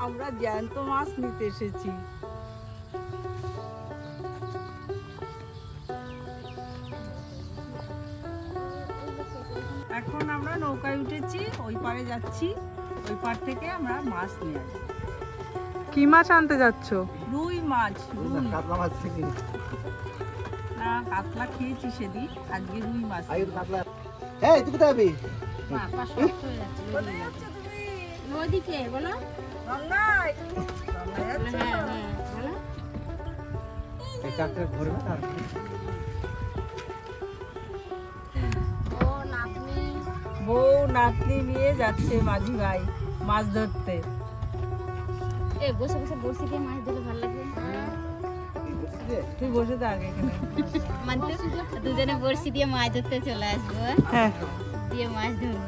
আমরা জ্যান্ত মাছ নিতে এসেছি। এখন আমরা নৌকায় উঠেছি, ওই পারে যাচ্ছি, ওই পার থেকে আমরা মাছ নিয়ে আসবো। কি মাছ আনতে যাচ্ছ? রুই মাছ। রুই কাতলা মাছ থেকে না, কাতলা খেয়েছি সেদিন, আজকে রুই মাছ। কাতলা। এই তুই কোথায় যাবি? পা শক্ত হয়ে যাচ্ছে। কোথায় যাচ্ছ তুমি? নদীতে বলো। গঙ্গায়। গঙ্গায় যাচ্ছ? হ্যাঁ হ্যাঁ বলো। এই কাকটা ঘুরবে আর ও নাতনি বউ নাতনি নিয়ে যাচ্ছে মাঝি ভাই মাছ ধরতে। এ বসে বসে বড়শি দিয়ে মাছ ধরলে ভালো লাগে। তুই বসে থাক এখানে। মানে দুজনে বড়শি দিয়ে মাছ ধরতে চলে আসবো, হ্যাঁ, দিয়ে মাছ ধরবো।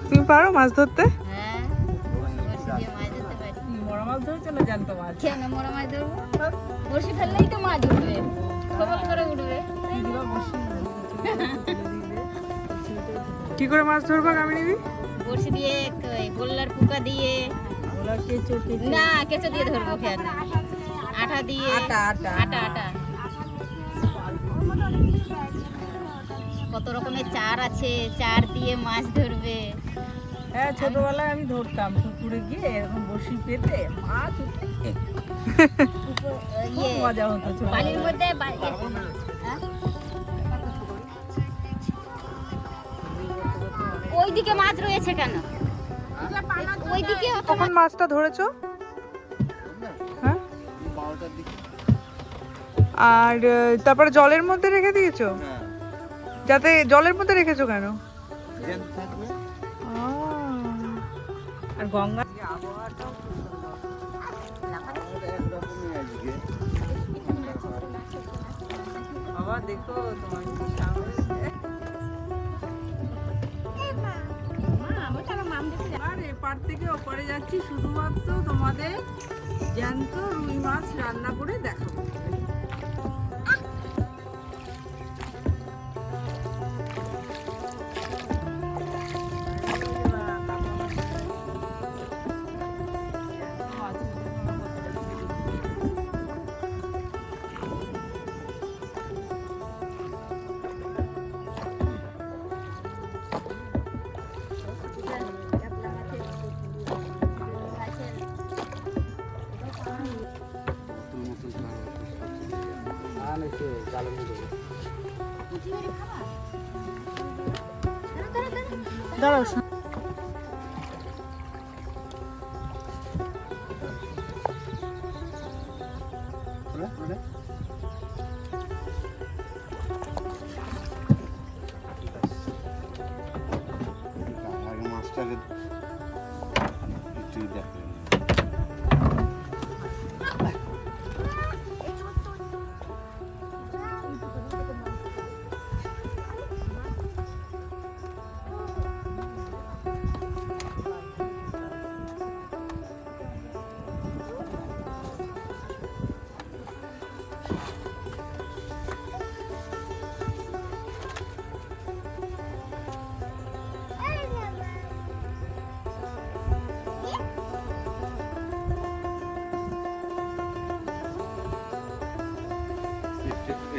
তুমি পারো মাছ ধরতে? হ্যাঁ বড়শি দিয়ে মাছ ধরতে পারি। কি মরা মাছ ধরেছে না জ্যান্ত মাছ? কেন মোরা মাছ ধরবো? বড়শি ফেললেই তো মাছ উঠবে, খবর করে উঠবে। দিদিবা বসি কি করে মাছ ধরবা কামিনীদি? বড়শি দিয়ে গোল্লার পোকা দিয়ে, ওরা কেঁচো না কেঁচো দিয়ে ধরবো, কেন আঠা দিয়ে, আটা আটা আটা আটা। কত রকমের চার আছে, চার দিয়ে মাছ ধরবে। হ্যাঁ, ছোটবেলায় আমি ধরতাম পুকুরে গিয়ে এরকম বসি পেতে মাছ উঠে ইয়ে মজা হতো ছোটবেলায়। বালির মধ্যে হ্যাঁ? ওইদিকে মাছ রয়েছে কেন? ওইদিকে কখন মাছটা ধরেছো? হ্যাঁ, আর তারপরে জলের মধ্যে রেখে দিয়েছো? হ্যাঁ যাতে জলের মধ্যে রেখেছো কেন? জ্যান্ত থাকবে। আর গঙ্গা আবহাওয়াটাও খুব সুন্দর। আমাদের একরকমই আজকে। বাবা দেখো তোমার কি সামনে আর এপার থেকে ওপারে যাচ্ছি শুধুমাত্র তোমাদের জ্যান্ত রুই মাছ রান্না করে দেখাবো। দাঁড়াও, মাছটাকে একটু দেখেন।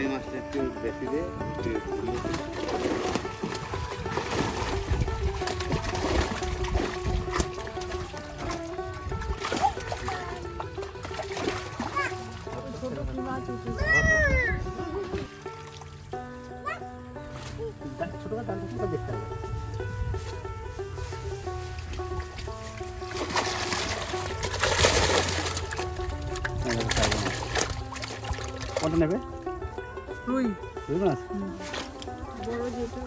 এই মাছটা একটু বেশি দিয়ে ছোট দেখতে হবে। কত নেবে? রুই রুই মাছ বড় যেটা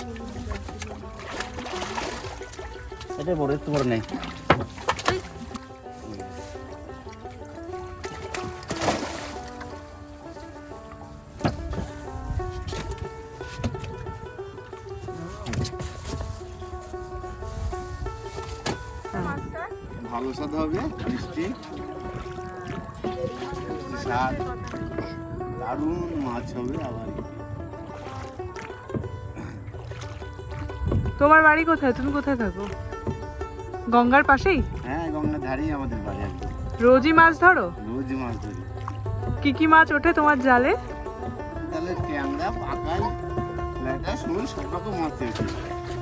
এটা বড়, একটু বড় নেই। ভালো স্বাদ হবে, মিষ্টি স্বাদ, দারুণ মাছ হবে। আবার তোমার বাড়ি কোথায়? তুমি কোথায় থাকো? গঙ্গার পাশেই? হ্যাঁ, গঙ্গার ধারেই আমাদের বাড়ি একদম। রোজই মাছ ধরো? রোজই মাছ ধরি। কি কি মাছ ওঠে তোমার জালে? তাহলে ট্যাংরা, পাকাল, ল্যাটা, শোল সব রকম মাছ ওঠে।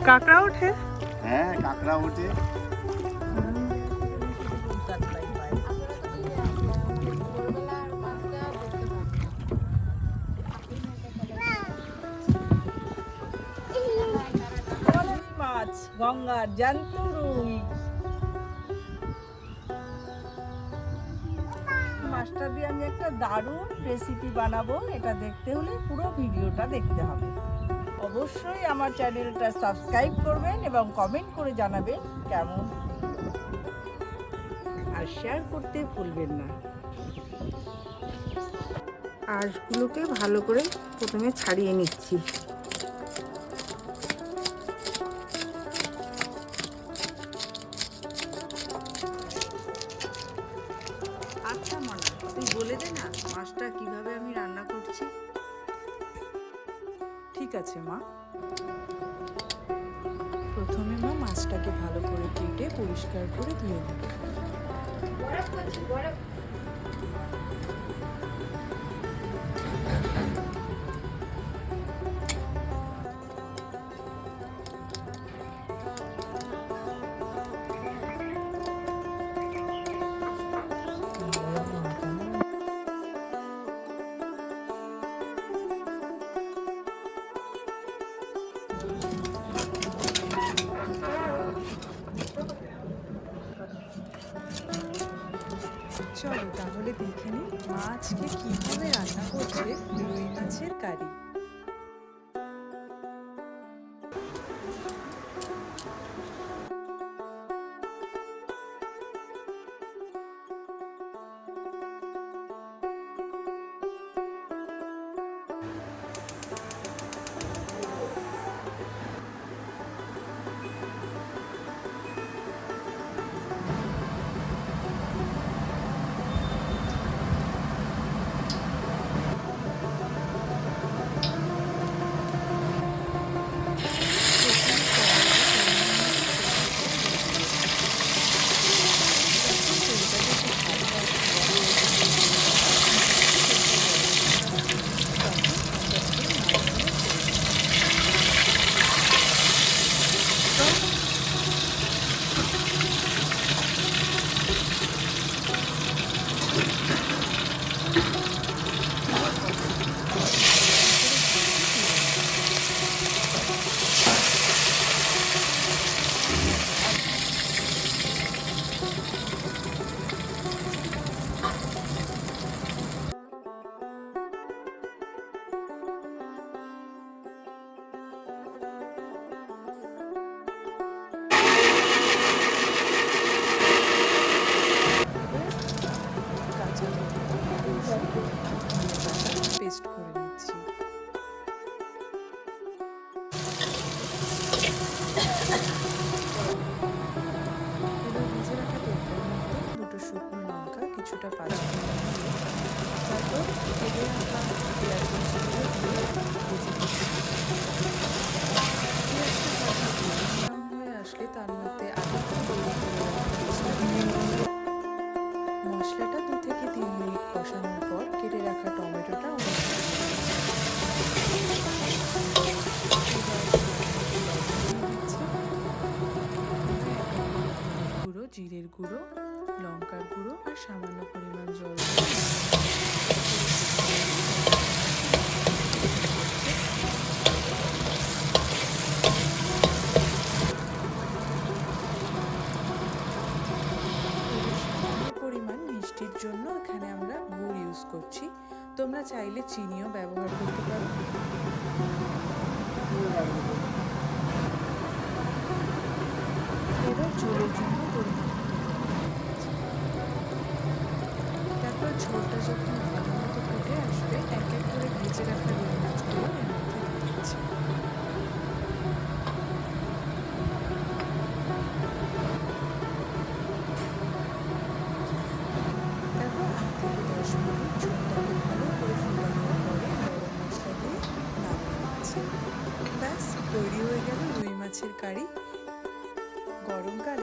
কাঁকড়া ওঠে? হ্যাঁ, কাঁকড়া ওঠে। মাছ, গঙ্গার জ্যান্ত রুই। মাছটা দিয়ে আমি একটা দারুণ রেসিপি বানাবো। এটা দেখতে হলে পুরো ভিডিওটা দেখতে হবে। অবশ্যই আমার চ্যানেলটা সাবস্ক্রাইব করবেন এবং কমেন্ট করে জানাবেন কেমন, আর শেয়ার করতে ভুলবেন না। আঁশগুলোকে ভালো করে প্রথমে ছাড়িয়ে নিচ্ছি। আচ্ছা মনা, তুই বলে দে না মাছটা কিভাবে আমি রান্না করছি। ঠিক আছে মা। প্রথমে মা মাছটাকে ভালো করে কেটে পরিষ্কার করে ধুয়ে নেবে। চলো তাহলে দেখে নিই মাছকে কিভাবে রান্না করছে রুই মাছের কারি। পেস্ট করে নিচ্ছি। এবার ভেজে রাখা তেলটার মধ্যে দুটো শুকনো লঙ্কা, কিছুটা পাঁচ ফোড়ন দিয়ে তারপর ভেজে রাখা পেঁয়াজ কুচিগুলো দিয়ে ভেজে নিচ্ছি। পেঁয়াজটা ভাজা ব্রাউন হয়ে আসলে তার মধ্যে আদা তৈরি করে রাখা পেস্টটা দিয়ে মশলাটা 2 থেকে 3 মিনিট কষানোর পর কেটে রাখা টমেটোটা গুঁড়ো, জিরের গুঁড়ো, লঙ্কার গুঁড়ো আর সামান্য পরিমাণ জল পরিমাণ মিষ্টির জন্য এখানে আমরা গুড় ইউজ করছি। তোমরা চাইলে চিনিও ব্যবহার করতে পারো। এবার ঝোলের জন্য পরিমাণ তারপর ঝোলটা যখন ভালো মতো ফুটে আসবে এক এক করে ভেজে রাখা রুই মাছগুলো এর মধ্যে দিয়ে দিচ্ছি। তারপর 8 থেকে 10 মিনিট ঝোলটাকে ভালো করে ফুটানোর পরে গরম মশলা দিয়ে নামিয়ে নিচ্ছি। ব্যাস তৈরি হয়ে গেল রুই মাছের কারি।